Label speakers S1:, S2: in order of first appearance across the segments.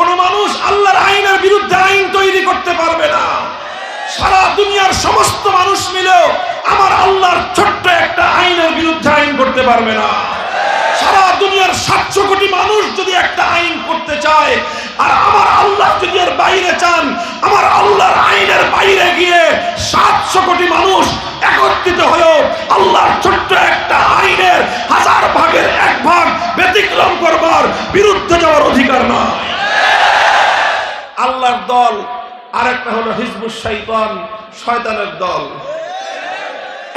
S1: কোন মানুষ আল্লাহর আইনের বিরুদ্ধে আইন তৈরি করতে পারবে না। সারা দুনিয়ার সমস্ত মানুষ মিলেও আমার আল্লাহর ছোট্ট একটা আইনের বিরুদ্ধে আইন করতে পারবে না। সারা দুনিয়ার 700 কোটি মানুষ যদি একটা আইন করতে চায়, আর আমার আল্লাহ যদি এর বাইরে চান, আমার আল্লাহর আইনের বাইরে গিয়ে 700 কোটি মানুষ একত্রিত হয়েও আল্লাহর ছোট্ট একটা আইনের 1000 ভাগের 1 ভাগ ব্যতিক্রম করবার বিরুদ্ধে যাওয়ার অধিকার নয়। আল্লাহর দল আরেকটা হলো হিজবুশ শাইতান, শয়তানের দল।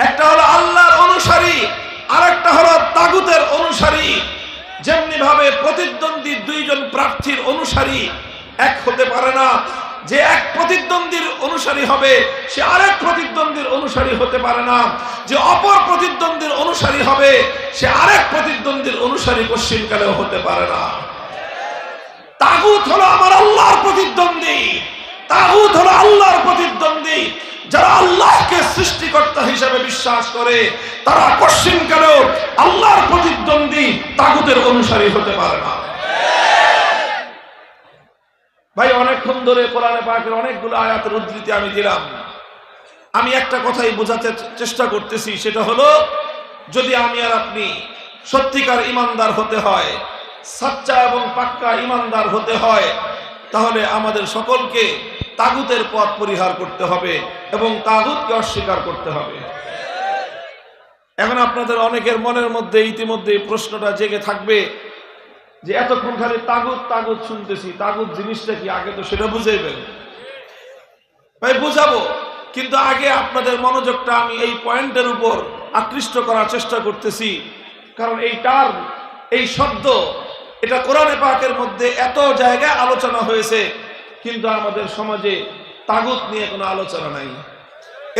S1: একটা হলো আল্লাহর অনুসারী, আরেকটা হলো তাগুতের অনুসারী। যেমনি ভাবে প্রতিদ্বন্দ্বী দুইজন প্রার্থীর অনুসারী এক হতে পারে না, যে এক প্রতিদ্বন্দ্বীর অনুসারী হবে সে আরেক প্রতিদ্বন্দ্বীর অনুসারী হতে পারে না, যে অপর প্রতিদ্বন্দ্বীর অনুসারী হবে সে আরেক প্রতিদ্বন্দ্বীর অনুসারী কোশ্চিনকালেও হতে পারে না। তাগুত হলো আমার আল্লাহর প্রতিদ্বন্দ্বী, তাগুত হলো আল্লাহর প্রতিদ্বন্দ্বী। যারা আল্লাহকে সৃষ্টিকর্তা হিসেবে বিশ্বাস করে তারা কোশ্চিনকালেও আল্লাহর প্রতিদ্বন্দ্বী, তাগুতের অনুসারী হতে পারে না। ভাই, অনেকক্ষণ ধরে কোরআনে পাকের অনেকগুলো আয়াতের উদ্ধৃতি আমি দিলাম। আমি একটা কথাই বোঝাতে চেষ্টা করতেছি, সেটা হলো যদি আমি আর আপনি সত্যিকার ইমানদার হতে হয়, সাচ্চা এবং পাক্কা ইমানদার হতে হয়, তাহলে আমাদের সকলকে তাগুতের পথ পরিহার করতে হবে এবং তাগুতকে অস্বীকার করতে হবে। এখন আপনাদের অনেকের মনের মধ্যে ইতিমধ্যে প্রশ্নটা জেগে থাকবে যে এতক্ষণ খালি তাগুত তাগুত শুনতেছি, তাগুত জিনিসটা কি আগে তো সেটা বুঝাইবেন। ভাই বুঝাবো, কিন্তু আগে আপনাদের মনোযোগটা আমি এই পয়েন্টের উপর আকৃষ্ট করার চেষ্টা করতেছি, কারণ এই টার্ম, এই শব্দ, এটা কোরআনে পাকের মধ্যে এত জায়গায় আলোচনা হয়েছে, কিন্তু আমাদের সমাজে তাগুত নিয়ে কোনো আলোচনা নাই।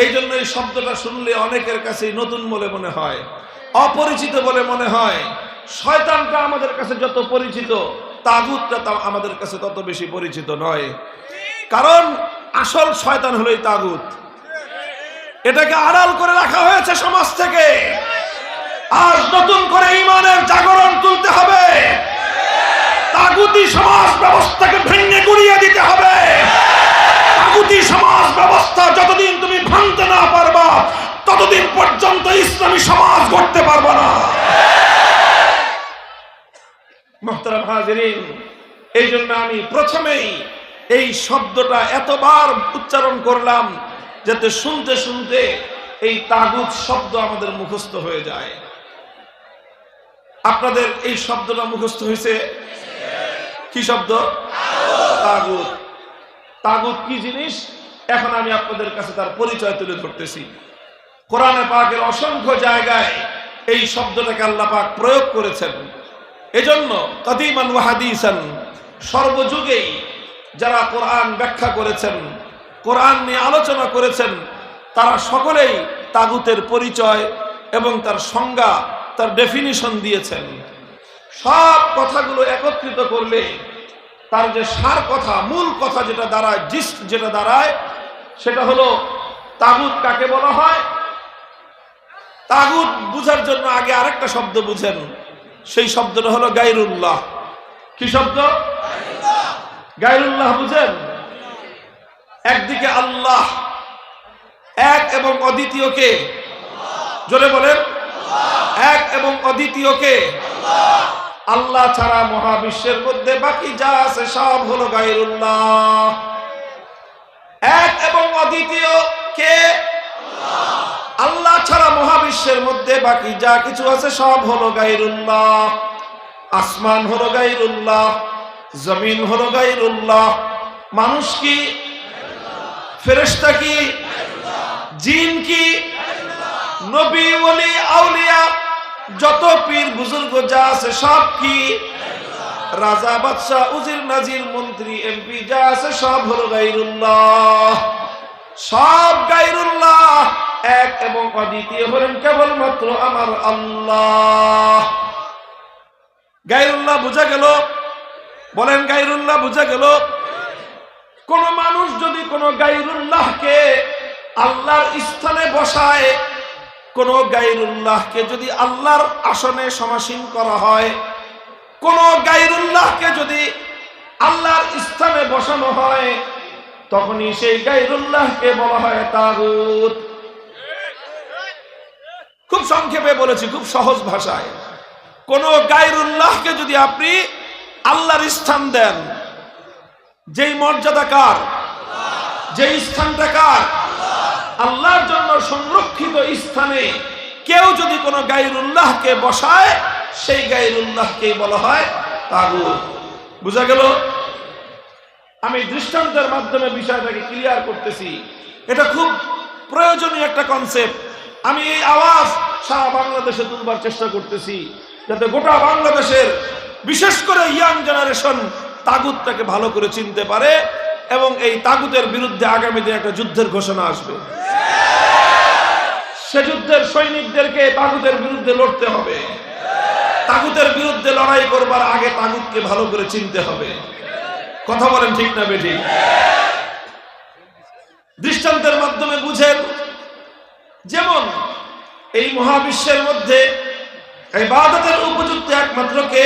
S1: এই জন্য এই শব্দটা শুনলে অনেকের কাছে নতুন বলে মনে হয়, অপরিচিত বলে মনে হয়। শয়তানটা আমাদের কাছে যত পরিচিত, তাগুতটা আমাদের কাছে তত বেশি পরিচিত নয়। কারণ আসল শয়তান হলোই তাগুত। এটাকে আড়াল করে রাখা হয়েছে সমাজ থেকে। আজ নতুন করে ঈমানের জাগরণ তুলতে হবে। তাগুতি সমাজ ব্যবস্থাকে ভেঙে গুড়িয়ে দিতে হবে। তাগুতি সমাজ ব্যবস্থা যতদিন তুমি ভাঙতে না পারবা, ততদিন পর্যন্ত ইসলামী সমাজ গড়তে পারবা না। মুহতারাম হাজিরিন, এই জন্য আমি প্রথমেই এই শব্দটা এতবার উচ্চারণ করলাম যাতে শুনতে শুনতে এই তাগুত শব্দ আমাদের মুখস্থ হয়ে যায়। আপনাদের এই শব্দটা মুখস্থ হয়েছে? কি শব্দ? তাগুত। তাগুত কি জিনিস এখন আমি আপনাদের কাছে তার পরিচয় তুলে ধরতেছি। কোরআনে পাকের অসংখ্য জায়গায় এই শব্দটাকে আল্লাহ পাক প্রয়োগ করেছেন। এজন্য কাদিমান ওয়া হাদিসান, সর্বযুগেই যারা কোরআন ব্যাখ্যা করেছেন, কোরআন নিয়ে আলোচনা করেছেন, তারা সকলেই তাগুতের পরিচয় এবং তার সংজ্ঞা, তার ডেফিনিশন দিয়েছেন। সব কথাগুলো একত্রিত করলে তার যে সার কথা, মূল কথা যেটা দাঁড়ায়, জিস্ট যেটা দাঁড়ায়, সেটা হলো তাগুত কাকে বলা হয়। তাগুত বুঝার জন্য আগে আরেকটা শব্দ বুঝেন, সেই শব্দটা হলো গায়রুল্লাহ। কি শব্দ? গায়রুল্লাহ বুঝেন? একদিকে আল্লাহ, এক এবং অদ্বিতীয় কে? জোরে বলেন। এক এবং অদ্বিতীয় কে? আল্লাহ ছাড়া মহাবিশ্বের মধ্যে বাকি যা আছে সব হলো গায়রুল্লাহ। এক এবং অদ্বিতীয় কে? আল্লাহ ছাড়া মহাবিশ্বের মধ্যে বাকি যা কিছু আছে সব হলো গায়রুল্লাহ। আসমান হলো গায়রুল্লাহ, জমিন হলো গায়রুল্লাহ, মানুষ কি? ফেরেশতা কি? জিন কি? নবী, ওলি, আউলিয়া, যত পীর বুজুর্গ যা আছে সব কি? রাজা, বাদশাহ, উজির, নাজির, মন্ত্রী, এমপি যা আছে সব হলো গায়রুল্লাহ। সব গায়রুল্লাহ। এক এবং অদ্বিতীয় হলেন কেবলমাত্র আমার আল্লাহ। গায়রুল্লাহ বুঝা গেল? বলেন, গায়রুল্লাহ বুঝা গেল? কোন মানুষ যদি কোন গায়রুল্লাহকে আল্লাহর স্থানে বসায়, কোন গায়রুল্লাহকে যদি আল্লাহর আসনে সমাসীন করা হয়, কোন গায়রুল্লাহকে যদি আল্লাহর স্থানে বসানো হয় তখনই সেই গায়রুল্লাহকে বলা হয় তাগুত। খুব সংক্ষেপে বলেছি, খুব সহজ ভাষায়। কোন গায়রুল্লাহকে যদি আপনি আল্লাহর স্থান দেন, যেই মর্যাদা কার, যেই স্থানটা কার, আল্লাহর জন্য সংরক্ষিত স্থানে কেউ যদি কোনো গায়রুল্লাহকে বসায়, সেই গায়রুল্লাহকে বলা হয় তাগুত। বুঝা গেল? আমি দৃষ্টান্তের মাধ্যমে বিষয়টাকে ক্লিয়ার করতেছি। এটা খুব প্রয়োজনীয় একটা কনসেপ্ট। আমি এই আওয়াজ সারা বাংলাদেশে তুলবার চেষ্টা করতেছি, যাতে গোটা বাংলাদেশের বিশেষ করে ইয়াং জেনারেশন তাগুতটাকে ভালো করে চিনতে পারে এবং এই তাগুতের বিরুদ্ধে আগামী দিনে একটা যুদ্ধের ঘোষণা আসবে। সে যুদ্ধের সৈনিকদেরকে তাগুতের বিরুদ্ধে লড়তে হবে। তাগুতের বিরুদ্ধে লড়াই করবার আগে তাগুতকে ভালো করে চিনতে হবে। কথা বলেন ঠিক না বেঠিক? দৃষ্টান্তের মাধ্যমে বুঝেন। যেমন এই মহাবিশ্বের মধ্যে ইবাদতের উপযুক্ত একমাত্র কে?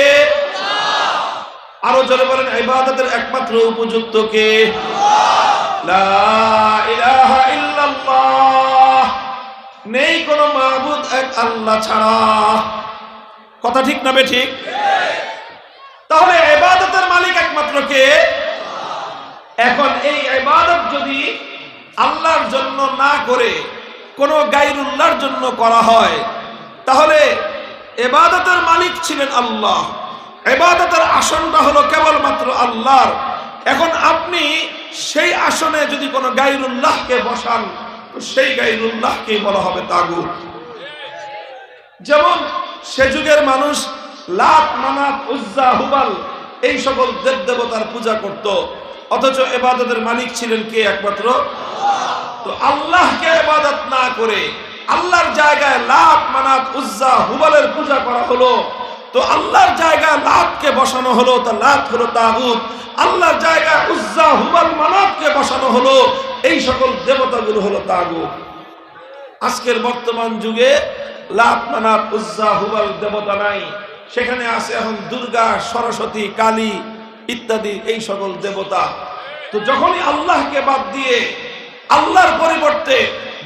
S1: আরো জোরে বলেন, ইবাদতের একমাত্র উপযুক্ত কে? লা ইলাহা ইল্লাল্লাহ, নেই কোনো মাবুদ এক আল্লাহ ছাড়া। কথা ঠিক না বেঠিক? তাহলে ইবাদতের মালিক একমাত্র কে? এখন এই ইবাদত যদি আল্লাহর জন্য না করে কোন গায়রুল্লাহর জন্য করা হয়, তাহলে ইবাদতের মালিক ছিলেন আল্লাহ, ইবাদতের আসনটা হলো কেবলমাত্র আল্লাহর। এখন আপনি সেই আসনে যদি কোনো গায়রুল্লাহকে বসান, তো সেই গায়রুল্লাহকে বলা হবে তাগুত। যেমন সে যুগের মানুষ লাত, মানাত, উজ্জা, হুবাল এই সকল দেব দেবতার পূজা করত, অথচ ইবাদতের মালিক ছিলেন কে? একমাত্র। তো আল্লাহকে ইবাদত না করে আল্লাহর জায়গায় লাত, মানাত, উজ্জা, হুবালের পূজা করা হলো, তো আল্লাহর জায়গায় লাতকে বসানো হলো, তা লাত হলো তাগুত। আল্লাহর জায়গায় উজ্জা, হুবাল, মানাতকে বসানো হলো, এই সকল দেবতাগুলো হলো তাগুত। আজকের বর্তমান যুগে লাত, মানাত, উজ্জা, হুবাল দেবতা নাই, সেখানে আছে এখন দুর্গা, সরস্বতী, কালী ইত্যাদি এই সকল দেবতা। তো যখনই আল্লাহকে বাদ দিয়ে আল্লাহর পরিবর্তে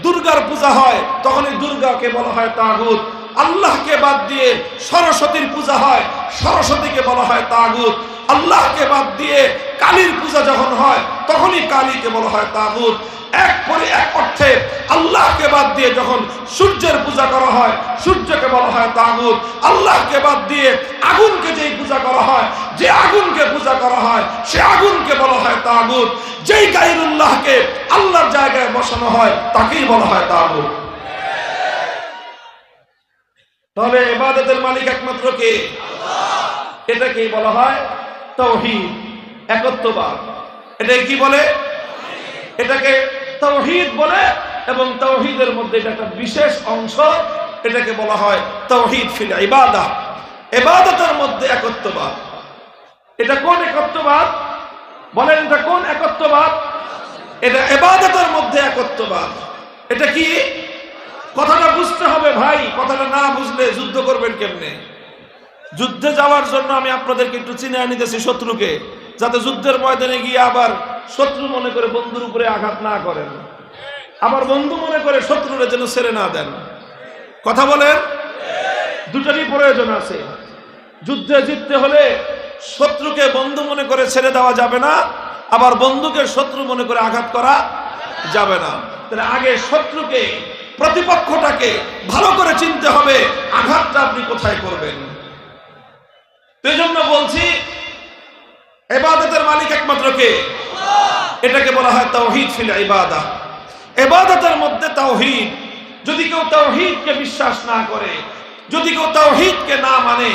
S1: দুর্গার পূজা হয়, তখনই দুর্গাকে বলা হয় তাগুত। আল্লাহকে বাদ দিয়ে সরস্বতীর পূজা হয়, সরস্বতীকে বলা হয় তাগুত। আল্লাহকে বাদ দিয়ে কালীর পূজা যখন হয়, তখনই কালীকে বলা হয় তাগুত। এক অর্থে আল্লাহকে বাদ দিয়ে যখন সূর্যের পূজা করা হয়, সূর্যকে বলা হয় তাগুত। আল্লাহকে বাদ দিয়ে আগুনকে যেই পূজা করা হয়, যে আগুনকে পূজা করা হয়, সে আগুনকে বলা হয় তাগুত। যেই গায়রুল্লাহকে আল্লাহর জায়গায় বসানো হয়, তাকেই বলা হয় তাগুত। তবে ইবাদতের মালিক একমাত্র কে? এটাকেই বলা হয় তাওহীদ, একত্ববাদ। এটাকে কি বলে? এটাকে তাওহীদ বলে, এবং তাওহীদের মধ্যে এটা একটা বিশেষ অংশ, এটাকে বলা হয় তাওহীদ ফিল ইবাদাহ। ইবাদতের মধ্যে একত্ববাদ। এটা কোন একত্ববাদ? বলেন, এটা কোন একত্ববাদ? এটা ইবাদতের মধ্যে একত্ববাদ। এটা কি? কথাটা বুঝতে হবে ভাই, কথাটা না বুঝলে যুদ্ধ করবেন কেমনে? যুদ্ধে যাওয়ার জন্য আমি আপনাদেরকে একটু চিনে আনিতেছি শত্রুকে, যাতে যুদ্ধের ময়দানে গিয়ে আবার শত্রু মনে করে বন্ধুর উপরে আঘাত না করেন, আবার বন্ধু মনে করে শত্রুরে যেন ছেড়ে না দেন। কথা বলেন, দুটারই প্রয়োজন আছে। যুদ্ধে জিততে হলে শত্রুকে বন্ধু মনে করে ছেড়ে দেওয়া যাবে না, আবার বন্ধুকে শত্রু মনে করে আঘাত করা যাবে না। তাহলে আগে শত্রুকে, প্রতিপক্ষটাকে ভালো করে চিনতে হবে, আঘাতটা আপনি কোথায় করবেন। এই জন্য বলছি, ইবাদতের মালিক একমাত্র কে? এটাকে বলা হয় তাওহীদ ফিল ইবাদাহ। ইবাদতের মধ্যে তাওহীদ। যদি কেউ তাওহীদকে বিশ্বাস না করে, যদি কেউ তাওহীদকে না মানে,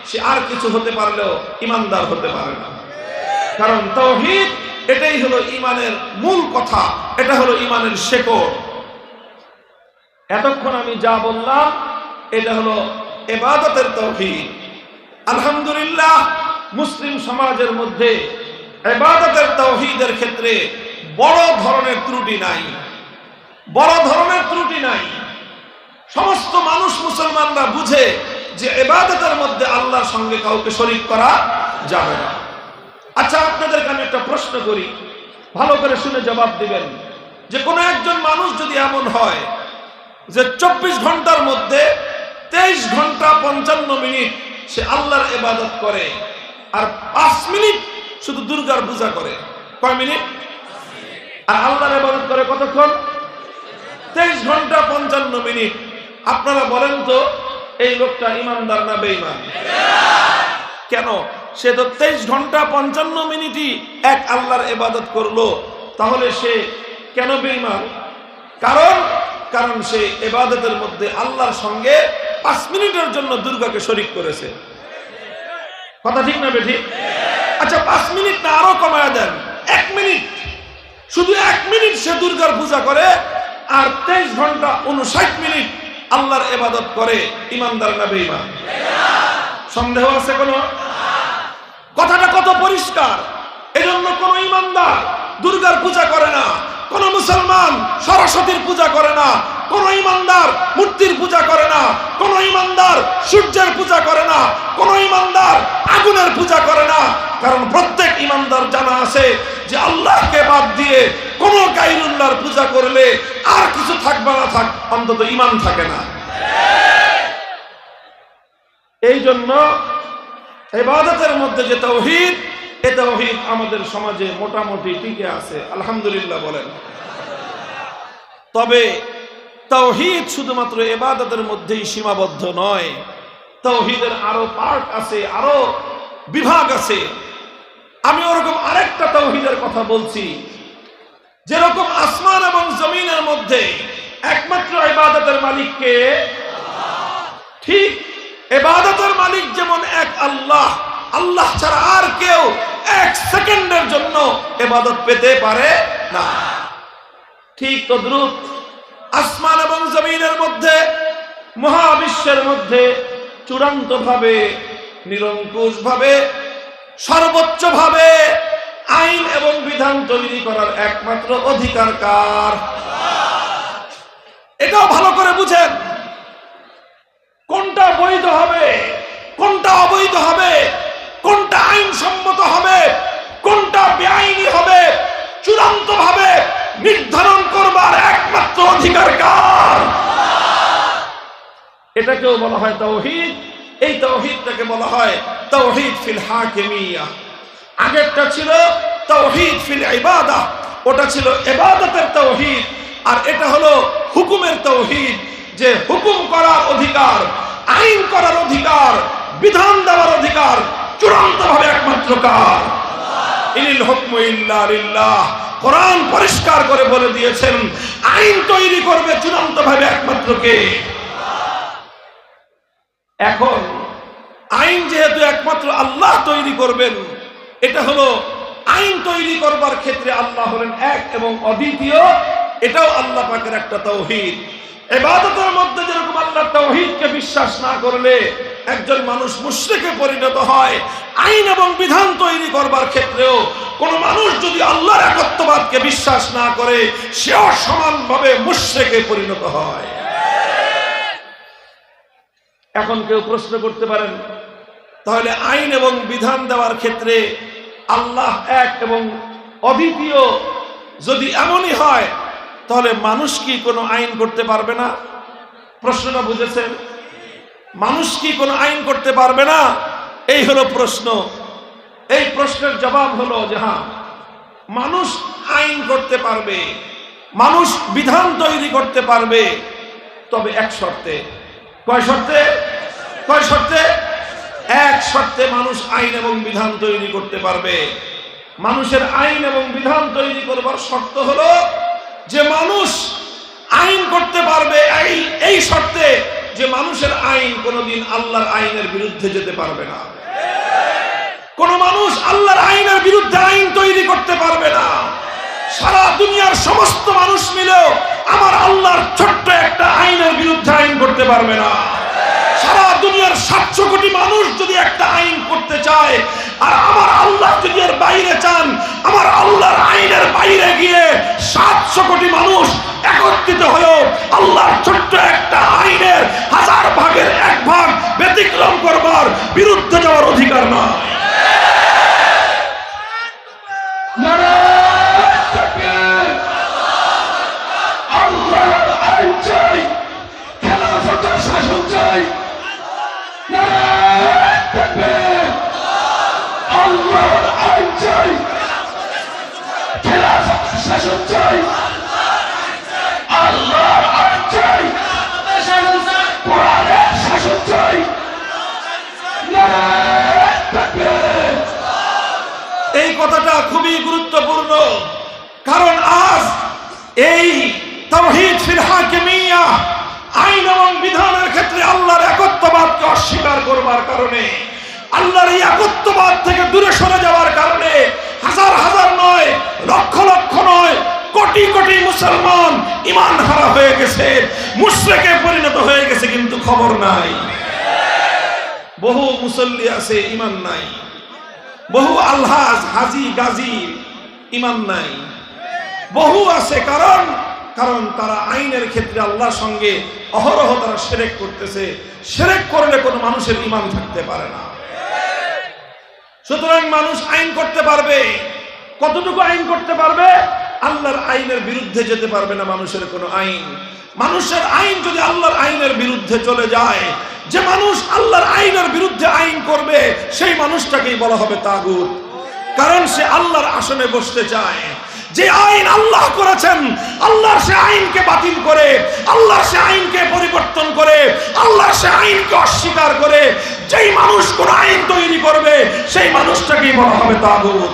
S1: সে আর কিছু হতে পারলেও ঈমানদার হতে পারে না। কারণ তাওহীদ এটাই হলো ঈমানের মূল কথা, এটা হলো ঈমানের শেকড়। এতক্ষণ আমি যা বললাম, এটা হলো ইবাদতের তাওহীদ। আলহামদুলিল্লাহ, মুসলিম সমাজের মধ্যে ইবাদতের তাওহীদের ক্ষেত্রে বড় ধরনের ত্রুটি নাই, বড় ধরনের ত্রুটি নাই। সমস্ত মানুষ, মুসলমানরা বুঝে যে ইবাদতের মধ্যে আল্লাহর সঙ্গে কাউকে শরীক করা যাবে না। আচ্ছা, আপনাদেরকে আমি একটা প্রশ্ন করি, ভালো করে শুনে জবাব দিবেন। যে কোনো একজন মানুষ যদি এমন হয় যে 24 ঘন্টার মধ্যে 23 ঘন্টা 55 মিনিট সে আল্লাহর ইবাদত করে, আর 5 মিনিট শুধু দুর্গার পূজা করে, কয় মিনিট? আর আল্লাহর ইবাদত করে কতক্ষণ? 23 ঘন্টা 55 মিনিট। আপনারা বলেন তো, এই লোকটা ইমানদার না বেঈমান? কেন? সে তো 23 ঘন্টা 55 মিনিটই এক আল্লাহর ইবাদত করলো, তাহলে সে কেন বেঈমান? কারণ সে ইবাদতের মধ্যে আল্লাহর সঙ্গে 5 মিনিটের জন্য দুর্গাকে শরীক করেছে। কথা ঠিক না বেঠিক? আচ্ছা, 5 মিনিট না আরো কমায় দেন, 1 মিনিট, শুধু 1 মিনিট সে দুর্গার পূজা করে, আর 23 ঘন্টা 59 মিনিট আল্লাহর ইবাদত করে, ইমানদার না বেঈমান? সন্দেহ আছে কোনো? কথাটা কত পরিষ্কার। এজন্য কোন ইমানদার দুর্গার পূজা করে না, কোন মুসলমান সরস্বতীর পূজা করে না, কোন ইমানদার মূর্তির পূজা করে না, কোন ইমানদার সূর্যের পূজা করে না, কোন ইমানদার আগুনের পূজা করে না। কারণ প্রত্যেক ইমানদার জানা আছে যে আল্লাহকে বাদ দিয়ে কোন গায়রুল্লাহর পূজা করলে আর কিছু থাকবে না, অন্তত ঈমান থাকে না। এই জন্য ইবাদতের মধ্যে যে তাওহীদ, এই তাওহীদ আমাদের সমাজে মোটামুটি টিকে আছে, আলহামদুলিল্লাহ বলেন। তবে তাওহীদ শুধুমাত্র ইবাদতের মধ্যেই সীমাবদ্ধ নয়, তাওহীদের আরো পার্ট আছে, আরো বিভাগ আছে। আমি ওরকম আরেকটা তাওহীদের কথা বলছি, যেরকম আসমান এবং জমিনের মধ্যে একমাত্র ইবাদতের মালিক কে? ঠিক ইবাদতের মালিক যেমন এক আল্লাহ, আল্লাহ ছাড়া আর কেউ 1 সেকেন্ডের জন্য ইবাদত পেতে পারে না। ঠিক তদ্রূপ আসমান এবং জমিনের মধ্যে, মহাবিশ্বের মধ্যে চূড়ান্ত ভাবে, নিরঙ্কুশ ভাবে, সর্বোচ্চ ভাবে আইন এবং বিধান তৈরি করার একমাত্র অধিকার কার? এটাও ভালো করে বুঝেন, কোনটা বৈধ হবে, কোনটা অবৈধ হবে, কোনটা আইনসম্মত হবে, কোনটা বেআইনি হবে, চূড়ান্ত ভাবে নির্ধারণ করবার একমাত্র অধিকার কার? এটাকেও বলা হয় তাওহীদ। এই তাওহীদটাকে বলা হয় তাওহীদ ফিল হাকিমিয়া। আগেরটা ছিল তাওহীদ ফিল ইবাদাহ, ওটা ছিল ইবাদতের তাওহীদ। আর এটা হলো হুকুমের তাওহীদ, যে হুকুম করার অধিকার, আইন করার অধিকার, বিধান দেওয়ার অধিকার চূড়ান্ত ভাবে একমাত্র কার? ইনিল হুকমু ইল্লা লিল্লাহ। কোরআন পরিষ্কার করে বলে দিয়েছেন, আইন তৈরি করবে চূড়ান্ত ভাবে একমাত্র কে? এখন আইন যেহেতু একমাত্র আল্লাহ তৈরি করবেন, এটা হলো আইন তৈরি করবার ক্ষেত্রে আল্লাহ হলেন এক এবং অদ্বিতীয়, এটাও আল্লাহ পাকের একটা তাওহীদ। ইবাদতের মধ্যে যেরকম আল্লাহর তাওহীদকে বিশ্বাস না করলে একজন মানুষ মুশরিকে পরিণত হয়, আইন এবং বিধান তৈরি করবার ক্ষেত্রেও কোন মানুষ যদি আল্লাহর একত্ববাদকে বিশ্বাস না করে, সেও সমানভাবে মুশরিকে পরিণত হয়। এখন কেউ প্রশ্ন করতে পারেন, তাহলে আইন এবং বিধান দেওয়ার ক্ষেত্রে আল্লাহ এক এবং অদ্বিতীয় যদি এমনই হয়, তাহলে মানুষ কি কোনো আইন করতে পারবে না? প্রশ্নটা বুঝেছেন? মানুষ কি কোনো আইন করতে পারবে না? এই হলো প্রশ্ন। এই প্রশ্নের জবাব হলো যে হ্যাঁ, মানুষ আইন করতে পারবে, মানুষ বিধান তৈরি করতে পারবে, তবে এক শর্তে। কয় শর্তে? কয় শর্তে? এক শর্তে মানুষ আইন এবং বিধান তৈরি করতে পারবে। মানুষের আইন এবং বিধান তৈরি করবার শর্ত হলো যে মানুষ আইন করতে পারবে এই শর্তে যে মানুষের আইন কোনোদিন আল্লাহর আইনের বিরুদ্ধে যেতে পারবে না। কোন মানুষ আল্লাহর আইনের বিরুদ্ধে আইন তৈরি করতে পারবে না। সারা দুনিয়ার সমস্ত মানুষ মিলেও আমার আল্লাহর ছোট্ট একটা আইনের বিরুদ্ধে আইন করতে পারবে না। সারা দুনিয়ার 700 কোটি মানুষ যদি একটা আইন করতে চায়, আর আমার আল্লাহ যদি এর বাইরে চান, আমার আল্লাহর আইনের বাইরে গিয়ে 700 কোটি মানুষ একত্রিত হয়েও আল্লাহর ছোট্ট একটা আইনের 1000 ভাগের 1 ভাগ ব্যতিক্রম করবার বিরুদ্ধে যাওয়ার অধিকার নয়।
S2: নারায়ে তাকবীর, আল্লাহর আইন চাই, খেলাফতের শাসন চাই। নারায়ে তাকবীর, আল্লাহর আইন চাই, খেলাফতের শাসন চাই। আল্লাহর আইন চাই, কোরআনের শাসন চাই। নারায়ে তাকবীর।
S1: এই কথাটা খুবই গুরুত্বপূর্ণ, কারণ আজ এই তাওহীদ ফিল হাকিমিয়া, আইন এবং বিধানের ক্ষেত্রে আল্লাহর একত্ববাদকে অস্বীকার করবার কারণে, আল্লাহর এই একত্ববাদ থেকে দূরে সরে যাওয়ার কারণে হাজার হাজার নয়, লক্ষ লক্ষ নয়, কোটি কোটি মুসলমান ঈমান হারা হয়ে গেছে, মুশরিকে পরিণত হয়ে গেছে, কিন্তু খবর নাই। বহু মুসল্লি আছে ঈমান নাই, বহু আলহাজ হাজি গাজী ঈমান নাই, বহু আছে, কারণ তারা আইনের ক্ষেত্রে আল্লাহর সঙ্গে অহরহ তারা শিরক করতেছে। শিরক করলে কোনো মানুষের ঈমান থাকতে পারে না। সুতরাং মানুষ আইন করতে পারবে, কতটুকু আইন করতে পারবে? আল্লাহর আইনের বিরুদ্ধে যেতে পারবে না মানুষের কোনো আইন। মানুষের আইন যদি আল্লাহর আইনের বিরুদ্ধে চলে যায়, যে মানুষ আল্লাহর আইনের বিরুদ্ধে আইন করবে, সেই মানুষটাকেই বলা হবে তাগুত, কারণ সে আল্লাহর আসনে বসতে চায়। যে আইন আল্লাহ করেছেন, আল্লাহর সে আইনকে বাতিল করে, আল্লাহর সে আইনকে পরিবর্তন করে, আল্লাহর সে আইনকে অস্বীকার করে যেই মানুষ কোন আইন তৈরি করবে, সেই মানুষটাকেই বলা হবে তাগুত।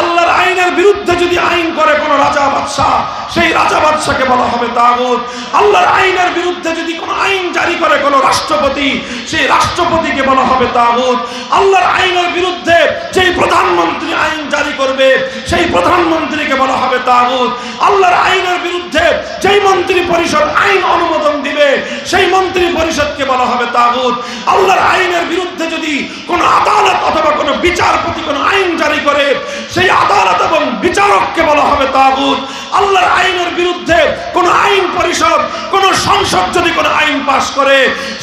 S1: আল্লাহর আইনের বিরুদ্ধে যদি আইন করে কোন রাজা বাদশাহ, সেই রাজা বাদশাকে বলা হবে তাগুত। আল্লাহর আইনের বিরুদ্ধে যদি কোন আইন জারি করে কোন রাষ্ট্রপতি, সেই রাষ্ট্রপতিকে বলা হবে তাগুত। আল্লাহর আইনের বিরুদ্ধে যেই প্রধানমন্ত্রী আইন জারি করবে, সেই প্রধানমন্ত্রীকে বলা হবে তাগুত। আল্লাহর আইনের বিরুদ্ধে যেই মন্ত্রী পরিষদ আইন অনুমোদন দিবে, সেই মন্ত্রী পরিষদকে বলা হবে তাগুত। আল্লাহর আইনের বিরুদ্ধে যদি কোন আদালত অথবা কোন বিচারপতি কোন আইন জারি করে, সেই আদালত এবং বিচারককে বলা হবে তাগুত। আল্লাহর আইনের বিরুদ্ধে কোন আইন পরিষদ, কোন সংসদ যদি কোন আইন পাশ করে,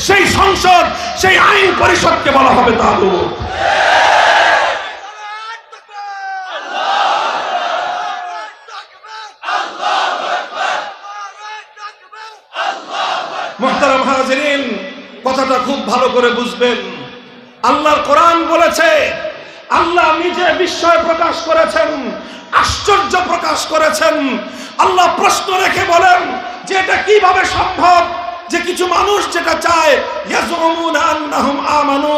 S1: সেই সংসদ, সেই আইন পরিষদকে বলা হবে তাগুত। মুহতারাম হাজিরিন, কথাটা খুব ভালো করে বুঝবেন। আল্লাহর কোরআন বলেছে, আল্লাহ নিজে বিস্ময় প্রকাশ করেছেন, আশ্চর্য প্রকাশ করেছেন। আল্লাহ প্রশ্ন রেখে বলেন যে এটা কিভাবে সম্ভব যে কিছু মানুষ যেটা চায়, ইয়াজুমুনা আন্নাহুম আমানু,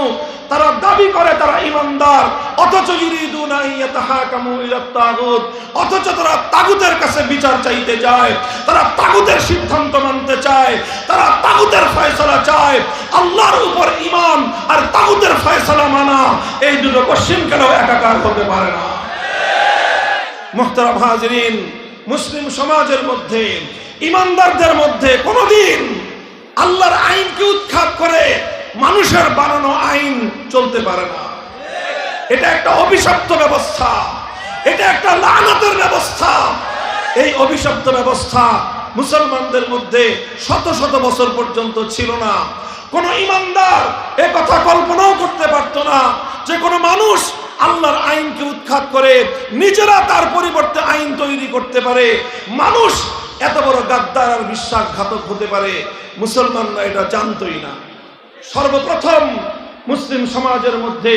S1: তারা দাবি করে তারা ঈমানদার, অথচ ইউরিদুনা ইয়াতাহাকামু ইলাত তাগুত, অথচ তারা তাগুতের কাছে বিচার চাইতে যায়, তারা তাগুতের সিদ্ধান্ত মানতে চায়, তারা তাগুতের ফয়সালা চায়। আল্লাহর উপর ঈমান আর তাগুতের ফয়সালা মানা, এই দুটো কশিনকালেও একাকার হতে পারে না। মুহতারাম হাজিরিন, মুসলিম সমাজের মধ্যে, ঈমানদারদের মধ্যে কোনোদিন আল্লাহর আইনকে উৎখাত করে মানুষের বানানো আইন চলতে পারে না। এটা একটা অভিশপ্ত ব্যবস্থা, এটা একটা লানাতের ব্যবস্থা। এই অভিশপ্ত ব্যবস্থা মুসলমানদের মধ্যে শত শত বছর পর্যন্ত ছিল না। কোন ঈমানদার এ কথা কল্পনাও করতে পারত না যে কোন মানুষ আল্লাহর আইনকে উৎখাত করে নিজেরা তার পরিবর্তে আইন তৈরি করতে পারে। মানুষ এত বড় গাদ্দার আর বিশ্বাসঘাতক হতে পারে, মুসলমানরা এটা জানতই না। সর্বপ্রথম মুসলিম সমাজের মধ্যে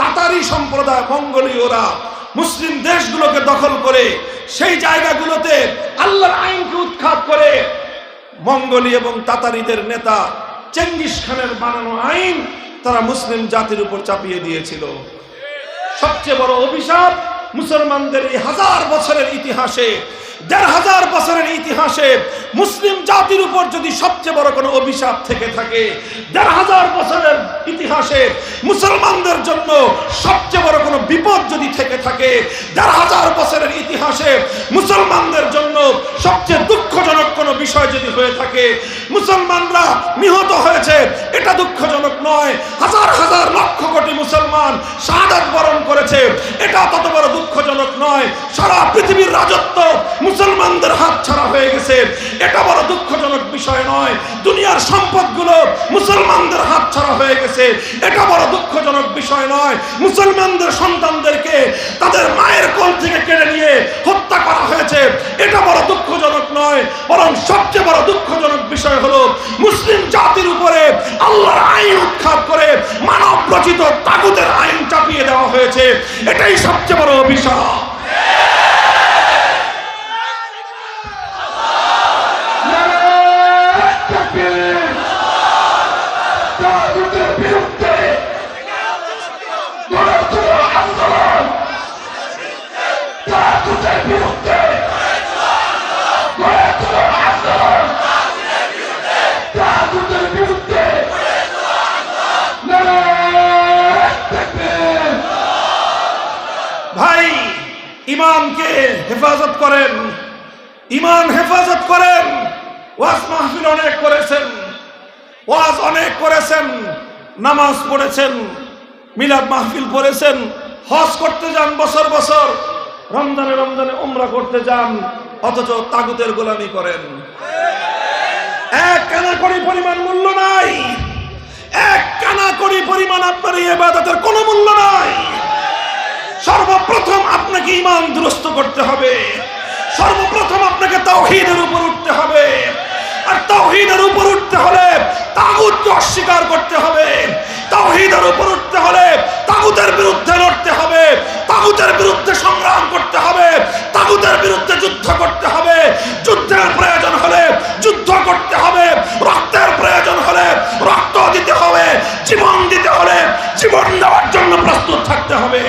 S1: তাতারি সম্প্রদায়, মঙ্গোলীয়রা মুসলিম দেশগুলোকে দখল করে সেই জায়গাগুলোতে আল্লাহর আইনকে উৎখাত করে মঙ্গোলী এবং তাতারিদের নেতা চেঙ্গিস খানের বানানো আইন তারা মুসলিম জাতির উপর চাপিয়ে দিয়েছিল। সবচেয়ে বড় অভিশাপ মুসলমানদের এই হাজার বছরের ইতিহাসে, ১,৫০০ বছরের ইতিহাসে মুসলিম জাতির উপর যদি সবচেয়ে বড় কোনো অভিশাপ থেকে থাকে, ১,৫০০ বছরের ইতিহাসে মুসলমানদের জন্য সবচেয়ে বড় কোনো বিপদ যদি থেকে থাকে, ১,৫০০ বছরের ইতিহাসে মুসলমানদের জন্য সবচেয়ে দুঃখজনক কোনো বিষয় যদি হয়ে থাকে, মুসলমানরা নিহত হয়েছে এটা দুঃখজনক নয়, হাজার হাজার লক্ষ কোটি মুসলমান শাহাদাত বরণ করেছে এটা তত বড় দুঃখজনক নয়, সারা পৃথিবীর রাজত্ব মুসলমানদের হাত ছাড়া হয়ে গেছে এটা বড় দুঃখজনক বিষয় নয়, দুনিয়ার সম্পদগুলো মুসলমানদের হাত ছাড়া হয়ে গেছে এটা বড় দুঃখজনক বিষয় নয়, মুসলমানদের সন্তানদেরকে তাদের মায়ের এবং সবচেয়ে বড় দুঃখজনক বিষয় হলো মুসলিম জাতির উপরে আল্লাহর আইন উৎখাত করে মানব রচিত তাগুতের আইন চাপিয়ে দেওয়া হয়েছে। এটাই সবচেয়ে বড় অভিশাপ।
S2: তাগুতের বিরুদ্ধে গড়ে তোলা আন্দোলন, তাগুতের বিরুদ্ধে গড়ে তোলা আন্দোলন, তাগুতের বিরুদ্ধে নারায়ে তাকবীর।
S1: ভাই, ইমানকে হেফাজত করেন, ইমান হেফাজত করেন। ওয়াজ মাহফিল অনেক করেছেন, ওয়াজ অনেক করেছেন, নামাজ পড়েছেন, মিলাদ মাহফিল পড়েছেন, হজ করতে যান বছর বছর, রমজানে রমজানে উমরা করতে যান, অথচ তাগুতের গোলামি করেন। এক কানাকড়ি পরিমাণ মূল্য নাই, এক কানাকড়ি পরিমাণ আপনার এই ইবাদতের কোনো মূল্য নাই। সর্বপ্রথম আপনাকে ঈমান দুরস্ত করতে হবে, সর্বপ্রথম আপনাকে তাওহীদের উপর উঠতে হবে। আর তাওহীদের উপর উঠতে হলে তাগুতকে অস্বীকার করতে হবে, তাওহীদের উপর উঠতে হলে তাগুতের বিরুদ্ধে লড়তে হবে, তাগুতের বিরুদ্ধে সংগ্রাম করতে হবে, তাগুতের বিরুদ্ধে যুদ্ধ করতে হবে। যুদ্ধের প্রয়োজন হলে যুদ্ধ করতে হবে, রক্তের প্রয়োজন হলে রক্ত দিতে হবে, জীবন দিতে হলে জীবন দেওয়ার জন্য প্রস্তুত থাকতে হবে।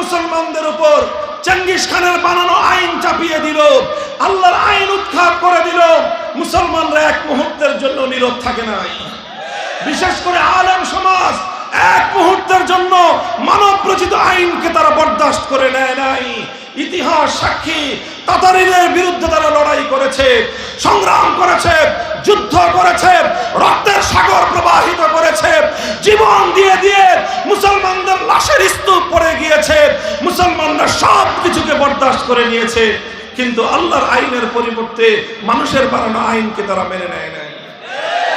S1: মুসলমানদের উপর চেঙ্গিস খানের বানানো আইন চাপিয়ে দিল, আল্লাহর আইন উৎখাত করে দিল, মুসলমানরা এক মুহূর্তের জন্য নীরব থাকে নাই। বিশেষ করে আলেম সমাজ এক মুহূর্তের জন্য মানব রচিত আইনকে তারা বরদাস্ত করে নেয় নাই। ইতিহাস সাক্ষী, তাতারীদের বিরুদ্ধে তারা লড়াই করেছে, সংগ্রাম করেছে, যুদ্ধ করেছে, রক্তের সাগর প্রবাহিত করেছে, জীবন দিয়ে দিয়ে মুসলমানদের লাশের স্তূপ পড়ে গিয়েছে, মুসলমানরা সব কিছুকে বরদাস্ত করে নিয়েছে, কিন্তু আল্লাহর আইনের পরিবর্তে মানুষের বানানো আইনকে তারা মেনে নেয় নাই।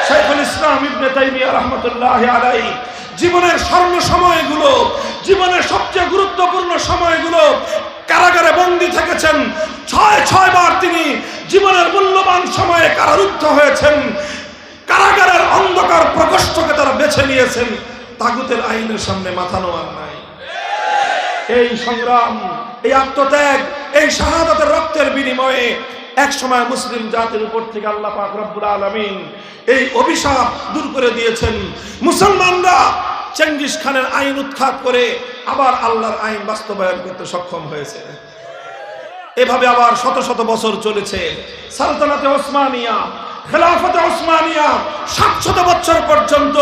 S1: শাইখুল ইসলাম ইবনে তাইমিয়া রাহমাতুল্লাহি আলাইহি জীবনের স্বর্ণ সময়গুলো, জীবনের সবচেয়ে গুরুত্বপূর্ণ সময়গুলো কারাগারে বন্দী থেকেছেন। ৬ বার তিনি জীবনের মূল্যবান সময়ে কারারুদ্ধ হয়েছেন। কারাগারের অন্ধকার প্রকোষ্ঠকে তারা বেছে নিয়েছেন, তাগুতের আইনের সামনে মাথা নোয়ার নাই। এই সংগ্রাম, এই আত্মত্যাগ, এই শাহাদাতের রক্তের বিনিময়ে এক সময় মুসলিম জাতির উপর থেকে আল্লাহ পাক রব্বুল আলামিন এই অভিশাপ দূর করে দিয়েছেন। মুসলমানরা চেঙ্গিস খানের আইন উৎখাত করে আবার আল্লাহর আইন বাস্তবায়ন করতে সক্ষম হয়েছে। এভাবে আবার শত শত বছর চলেছে। সালতানাতে ওসমানিয়া, খেলাফতে ওসমানিয়া ৭০০ বছর পর্যন্ত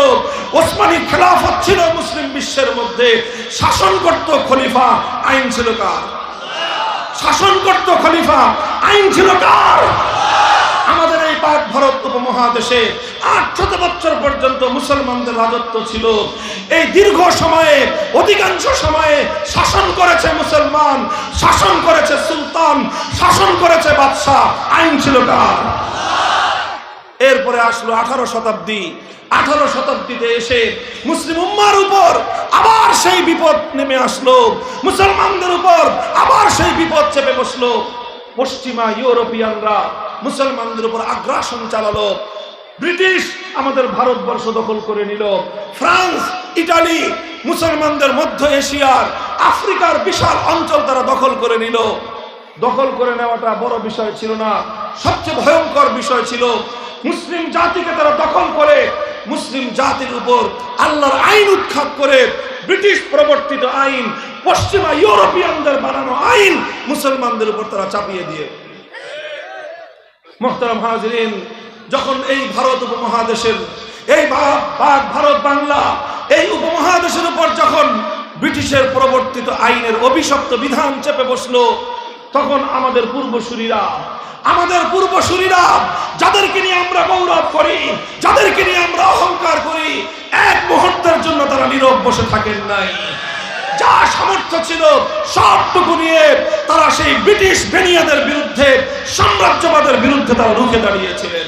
S1: ওসমানী খেলাফত ছিল মুসলিম বিশ্বের মধ্যে। শাসন করত খলিফা, আইন ছিল কার? শাসন করত খলিফা, আইন ছিল কার? আমাদের এই পাক ভারত উপমহাদেশে ৮০০ বছর পর্যন্ত মুসলমানদের রাজত্ব ছিল। এই দীর্ঘ সময়ে, অধিকাংশ সময়ে শাসন করেছে মুসলমান, শাসন করেছে সুলতান, শাসন করেছে বাদশাহ, আইন ছিল কার? এরপরে আসলো 18 শতাব্দী। 18 শতাব্দীতে এসে মুসলিম উম্মার উপর আবার সেই বিপদ নেমে আসলো, মুসলমানদের উপর আবার সেই বিপদ চেপে বসলো। পশ্চিমা ইউরোপিয়ানরা মুসলমানদের উপর আগ্রাসন চালালো। ব্রিটিশ আমাদের ভারতবর্ষ দখল করে নিল। ফ্রান্স, ইটালি মুসলমানদের মধ্য এশিয়ার, আফ্রিকার বিশাল অঞ্চল তারা দখল করে নিল। দখল করে নেওয়াটা বড় বিষয় ছিল না, সবচেয়ে ভয়ঙ্কর বিষয় ছিল মুসলিম জাতিকে তারা দখল করে মুসলিম জাতির উপর আল্লাহর আইন উৎখাত করে ব্রিটিশ প্রবর্তিত আইন, পশ্চিমা ইউরোপিয়ানদের বানানো আইন মুসলমানদের উপর তারা চাপিয়ে দিয়ে। মুহতারাম হাজিরিন, যখন এই ভারত উপমহাদেশের, এই ভারত বাংলা এই উপমহাদেশের উপর যখন ব্রিটিশের প্রবর্তিত আইনের অভিশপ্ত বিধান চেপে বসলো, তখন আমাদের পূর্বসূরীরা যাদেরকে নিয়ে আমরা গৌরব করি, যাদেরকে নিয়ে আমরা অহংকার করি, এক মুহূর্তের জন্য তারা নীরব বসে থাকেন নাই। যা সামর্থ্য ছিল সবটুকু নিয়ে তারা সেই ব্রিটিশ বেনিয়াদের বিরুদ্ধে, সাম্রাজ্যবাদের বিরুদ্ধে তারা রুখে দাঁড়িয়েছিলেন।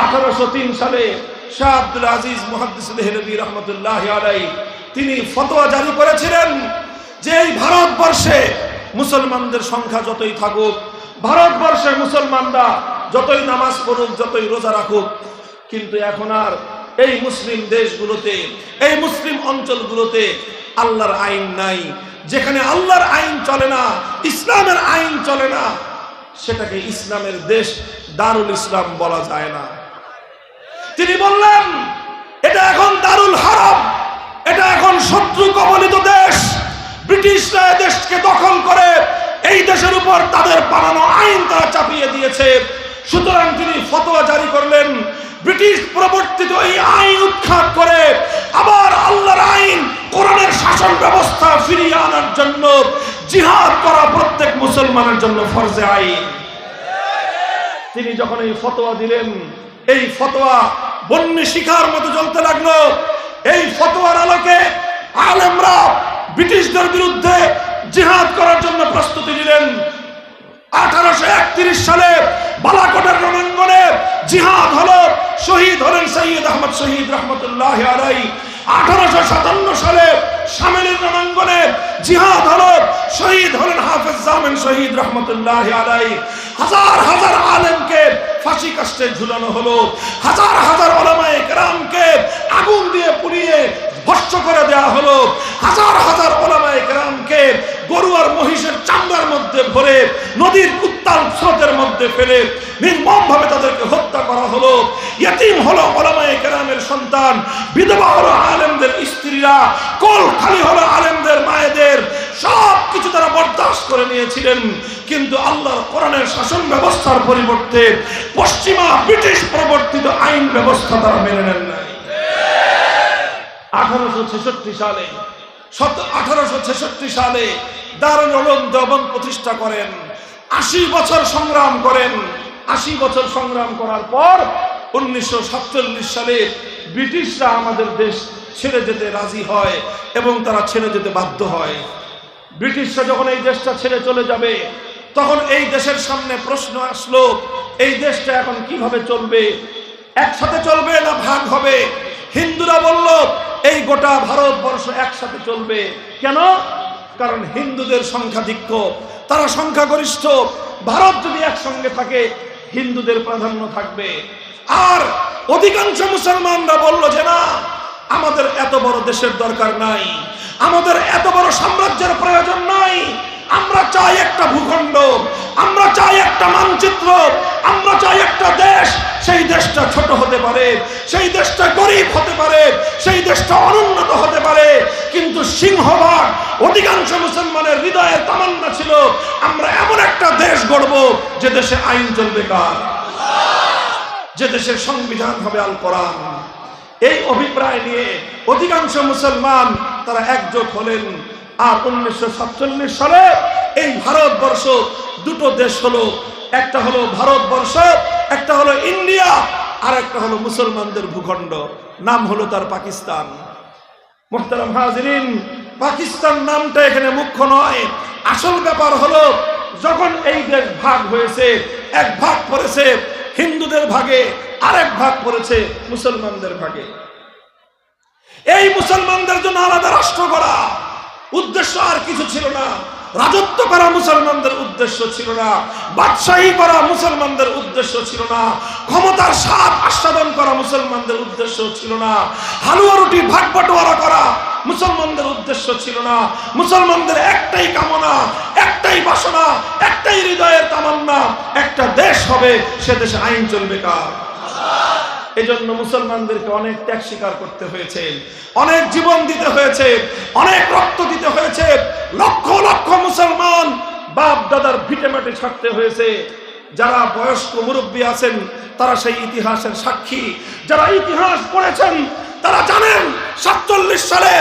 S1: 1803 সালে শাহ আব্দুল আজিজ মুহাদ্দিস দেহলভী রহমতুল্লাহি আলাইহি তিনি ফতোয়া জারি করেছিলেন যে এই ভারতবর্ষে মুসলমানদের সংখ্যা যতই থাকুক, ভারতবর্ষে মুসলমানরা যতই নামাজ পড়ুক, যতই রোজা রাখুক, কিন্তু এখন আর এই মুসলিম দেশগুলোতে, এই মুসলিম অঞ্চলগুলোতে আল্লাহর আইন নাই। যেখানে আল্লাহর আইন চলে না, ইসলামের আইন চলে না, সেটাকে ইসলামের দেশ দারুল ইসলাম বলা যায় না। তিনি বললেন এটা এখন দারুল হারাম, এটা এখন শত্রু কবলিত দেশ। ব্রিটিশরা দেশকে দখল করে এই দেশের উপর তাদের বানানো আইন তারা চাপিয়ে দিয়েছে। সুতরাং তিনি ফতোয়া জারি করলেন, ব্রিটিশ প্রবর্তিত এই আইন উৎখাত করে আবার আল্লাহর আইন, কোরআনের শাসন ব্যবস্থা ফিরিয়ে আনার জন্য জিহাদ করা প্রত্যেক মুসলমানের জন্য ফরজে আইন। তিনি যখন এই ফতোয়া দিলেন, এই ফতোয়া বন্যী শিখার মতো জ্বলতে লাগলো। এই ফতোয়ার আলোকে আলেমরা ব্রিটিশদের বিরুদ্ধে জিহাদ করার জন্য প্রস্তুতি নিলেন। 1831 সালে বালাকোটের রণাঙ্গনে জিহাদ হলো, শহীদ হলেন সৈয়দ আহমদ শহীদ রহমতুল্লাহি আলাইহি। 1857 সালে শামেলের রণাঙ্গনে জিহাদ হলো, শহীদ হলেন হাফেজ জামিন শহীদ রহমতুল্লাহি আলাইহি। হাজার হাজার আলেমকে ফাঁসি কাস্টে ঝুলানো হলো, হাজার হাজার উলামায়ে কেরামকে আগুন দিয়ে পুড়িয়ে ভস্ম করে দেওয়া হলো, হাজার হাজার উলামায়ে কেরামকে গরু আর মহিষের চামড়ার মধ্যে ভরে নদীর উত্তাল স্রোতের মধ্যে ফেলে নির্মমভাবে তাদেরকে হত্যা করা হলো। ইয়েতিম হলো উলামায়ে কেরামের সন্তান, বিধবা হলো আলেমদের স্ত্রীরা, কোল খালি হলো আলেমদের মায়েদের। সব কিছু তারা বরদাস্ত করে নিয়েছিলেন, কিন্তু আল্লাহর কোরআনের শাসন ব্যবস্থার পরিবর্তে পশ্চিমা ব্রিটিশ প্রবর্তিত আইন ব্যবস্থা তারা মেনে নেন নাই। 1866 সালে দারুল উলুম দেওবন্দ প্রতিষ্ঠা করেন। 80 বছর সংগ্রাম করেন। 80 বছর সংগ্রাম করার পর 1947 সালে ব্রিটিশরা আমাদের দেশ ছেড়ে যেতে রাজি হয় এবং তারা ছেড়ে যেতে বাধ্য হয়। ব্রিটিশরা যখন এই দেশটা ছেড়ে চলে যাবে, তখন এই দেশের সামনে প্রশ্ন আসলো, এই দেশটা এখন কিভাবে চলবে? একসাথে চলবে না ভাগ হবে? হিন্দুরা বলল এই গোটা ভারতবর্ষ একসাথে চলবে। কেন? কারণ হিন্দুদের সংখ্যাধিক্য, তারা সংখ্যাগরিষ্ঠ। ভারত যদি একসঙ্গে থাকে হিন্দুদের প্রাধান্য থাকবে। আর অধিকাংশ মুসলমানরা বলল যে না, আমাদের এত বড় দেশের দরকার নাই, আমাদের এত বড় সাম্রাজ্যের প্রয়োজন নাই। আমরা চাই একটা ভূখণ্ড, আমরা চাই একটা মানচিত্র, আমরা চাই একটা দেশ। সেই দেশটা ছোট হতে পারে, সেই দেশটা গরিব হতে পারে, সেই দেশটা অনুন্নত হতে পারে, কিন্তু সিংহভাগ অধিকাংশ মুসলমানের হৃদয়ের তামান্না ছিল আমরা এমন একটা দেশ গড়ব যে দেশে আইন চলবে কার, যে দেশের সংবিধান হবে আল কোরআন। এই অভিপ্রায় নিয়ে অধিকাংশ মুসলমান তারা একজোট হলেন। আর 1947 সালে এই ভারতবর্ষ দুটো দেশ হলো, একটা হলো ভারতবর্ষ, একটা হলো ইন্ডিয়া, আর একটা হলো মুসলমানদের ভূখণ্ড, নাম হলো তার পাকিস্তান। মুহতারাম হাজিরিন, পাকিস্তান নামটা এখানে মুখ্য নয়। আসল ব্যাপার হলো যখন এই দেশ ভাগ হয়েছে, এক ভাগ পড়েছে হিন্দুদের ভাগে, আরেক ভাগ পড়েছে মুসলমানদের ভাগে। এই মুসলমানদের জন্য আলাদা রাষ্ট্র গড়া উদ্দেশ্য আর কিছু ছিল না। রাজত্ব করা মুসলমানদের উদ্দেশ্য ছিল না, বাদশাহী করা মুসলমানদের উদ্দেশ্য ছিল না, ক্ষমতার স্বাদ আস্বাদন করা মুসলমানদের উদ্দেশ্য ছিল না, হালুয়া রুটি ভাগ বাটোয়ারা করা মুসলমানদের উদ্দেশ্য ছিল না। মুসলমানদের একটাই কামনা, একটাই বাসনা, একটাই হৃদয়ের তামান্না, একটা দেশ হবে, সে দেশে আইন চলবে কার। এজন্য মুসলমানদেরকে অনেক ত্যাগ স্বীকার করতে হয়েছে, অনেক জীবন দিতে হয়েছে, অনেক রক্ত দিতে হয়েছে। লক্ষ লক্ষ মুসলমান বাপ দাদার ভিটে মাটি ছাড়তে হয়েছে। যারা বয়স্ক মুরব্বী আছেন তারা সেই ইতিহাসের সাক্ষী। যারা ইতিহাস পড়েছেন তারা জানেন 47 সালে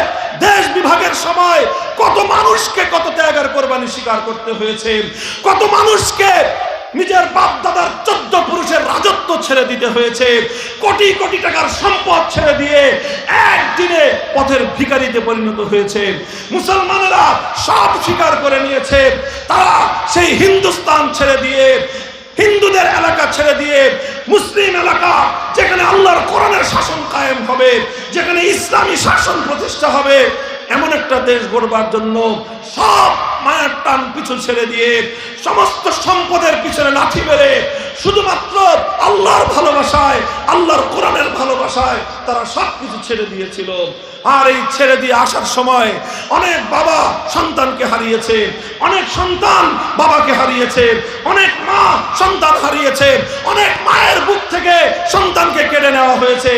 S1: দেশ বিভাগের সময় কত মানুষকে কত ত্যাগ আর কোরবানি স্বীকার করতে হয়েছে, কত মানুষকে নিজের বাপ দাদার 14 পুরুষের রাজত্ব ছেড়ে দিতে হয়েছে, কোটি কোটি টাকার সম্পদ ছেড়ে দিয়ে একদিনে পথের ভিখারিতে পরিণত হয়েছে। মুসলমানেরা সব স্বীকার করে নিয়েছে, তারা সেই হিন্দুস্তান ছেড়ে দিয়ে, হিন্দুদের এলাকা ছেড়ে দিয়ে মুসলিম এলাকা, যেখানে আল্লাহর কোরআনের শাসন কায়েম হবে, যেখানে ইসলামী শাসন প্রতিষ্ঠা হবে, এমন একটা দেশ গড়বার জন্য সব মায়ের টান পিছু ছেড়ে দিয়ে, সমস্ত সম্পদের পিছনে লাথি মেরে শুধুমাত্র আল্লাহর ভালোবাসায়, আল্লাহর কোরআনের ভালোবাসায় তারা সবকিছু ছেড়ে দিয়েছিল। আর এই ছেড়ে দিয়ে আসার সময় অনেক বাবা সন্তানকে হারিয়েছে, অনেক সন্তান বাবাকে হারিয়েছে, অনেক মা সন্তান হারিয়েছে, অনেক মায়ের বুক থেকে সন্তানকে কেড়ে নেওয়া হয়েছে।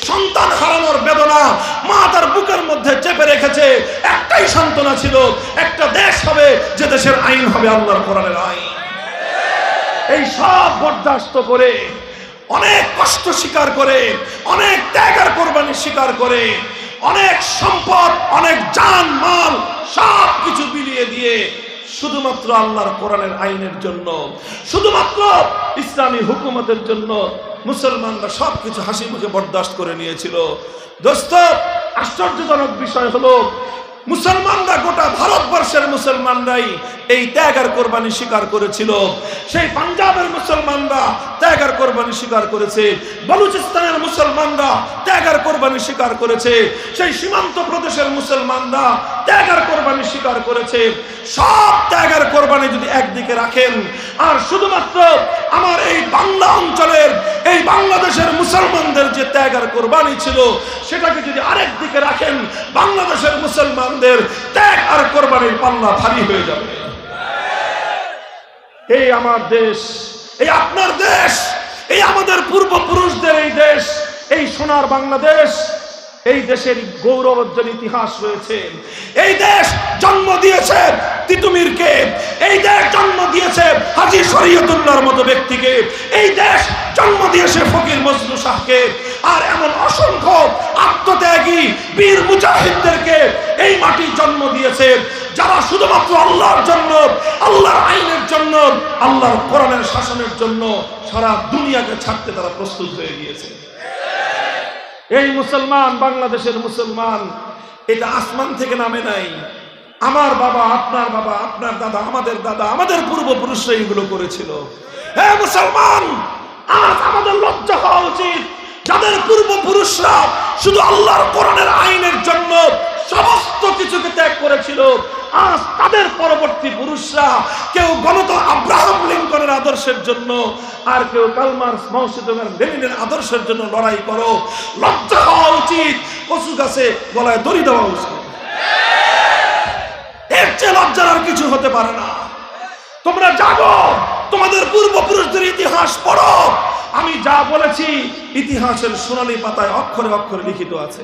S1: সন্তান হারানোর বেদনা মা তার বুকের মধ্যে চেপে রেখেছে। একটাই সান্ত্বনা ছিল, একটা দেশ হবে যে দেশের আইন হবে আল্লাহর কোরআনের আইন। এই সব বরদাস্ত করে, অনেক কষ্ট স্বীকার করে, অনেক ত্যাগ আর কোরবানি স্বীকার করে, অনেক সম্পদ, অনেক জান মাল সব কিছু বিলিয়ে দিয়ে শুধুমাত্র আল্লাহর কোরআনের আইনের জন্য, শুধুমাত্র ইসলামী হুকুমতের জন্য মুসলমানরা সবকিছু হাসি মুখে বরদাস্ত করে নিয়েছিল। দোস্ত, আশ্চর্যজনক বিষয় হলো মুসলমানরা, গোটা ভারতবর্ষের মুসলমানরাই এই ত্যাগ আর কোরবানি স্বীকার করেছিল। সেই পাঞ্জাবের মুসলমানরা ত্যাগ আর কোরবানি স্বীকার করেছে, বলুচিস্তানের মুসলমানরা ত্যাগ আর কোরবানি স্বীকার করেছে, সেই সীমান্ত প্রদেশের মুসলমানরা ত্যাগ আর কোরবানি স্বীকার করেছে। সব ত্যাগ আর কোরবানি যদি একদিকে রাখেন, আর শুধুমাত্র আমার এই বাংলা অঞ্চলের, এই বাংলাদেশের মুসলমানদের যে ত্যাগ আর কোরবানি ছিল সেটাকে যদি আরেক দিকে রাখেন, বাংলাদেশের মুসলমানদের ত্যাগ আর কোরবানির পাল্লা ভারী হয়ে যাবে। এই আমার দেশ, এই আপনার দেশ, এই আমাদের পূর্বপুরুষদের এই দেশ, এই সোনার বাংলাদেশ, এই দেশের গৌরবোজ্জ্বল ইতিহাস রয়েছে। এই দেশ জন্ম দিয়েছে তিতুমিরকে, এই দেশ জন্ম দিয়েছে হাজী শরীয়তুল্লাহর মতো ব্যক্তিকে, এই দেশ জন্ম দিয়েছে ফকির মজনু শাহকে, আর এমন অসংখ্য আত্মত্যাগী বীর মুজাহিদদেরকে এই মাটি জন্ম দিয়েছে, যারা শুধুমাত্র আল্লাহর জন্য, আল্লাহর আইনের জন্য, আল্লাহর কোরআনের শাসনের জন্য সারা দুনিয়াকে ছাড়তে তারা প্রস্তুত হয়ে গিয়েছে। এই মুসলমান, বাংলাদেশের মুসলমান, এটা আসমান থেকে নামে নাই। আমার বাবা, আপনার বাবা, আপনার দাদা, আমাদের দাদা, আমাদের পূর্বপুরুষরা এগুলো করেছিল। হে মুসলমান, আজ আমাদের লজ্জা হওয়া উচিত, যাদের পূর্বপুরুষরা শুধু আল্লাহর কোরআনের আইনের জন্য সমস্ত কিছুকে ত্যাগ করেছিল, আজ তাদের পরবর্তী পুরুষরা কেউ গণতন্ত্র আব্রাহাম লিঙ্কনের আদর্শের জন্য, আর কেউ কার্ল মার্কস, মাও জেদুং, লেনিনের আদর্শের জন্য লড়াই করো। লজ্জা হওয়া উচিত, কচু গাছে গলায় দড়ি দেওয়া উচিত। এর চেয়ে লজ্জার আর কিছু হতে পারে না। তোমরা জাগো, তোমাদের পূর্বপুরুষদের ইতিহাস পড়ো। আমি যা বলেছি ইতিহাসের সোনালী পাতায় অক্ষরে অক্ষরে লিখিত আছে।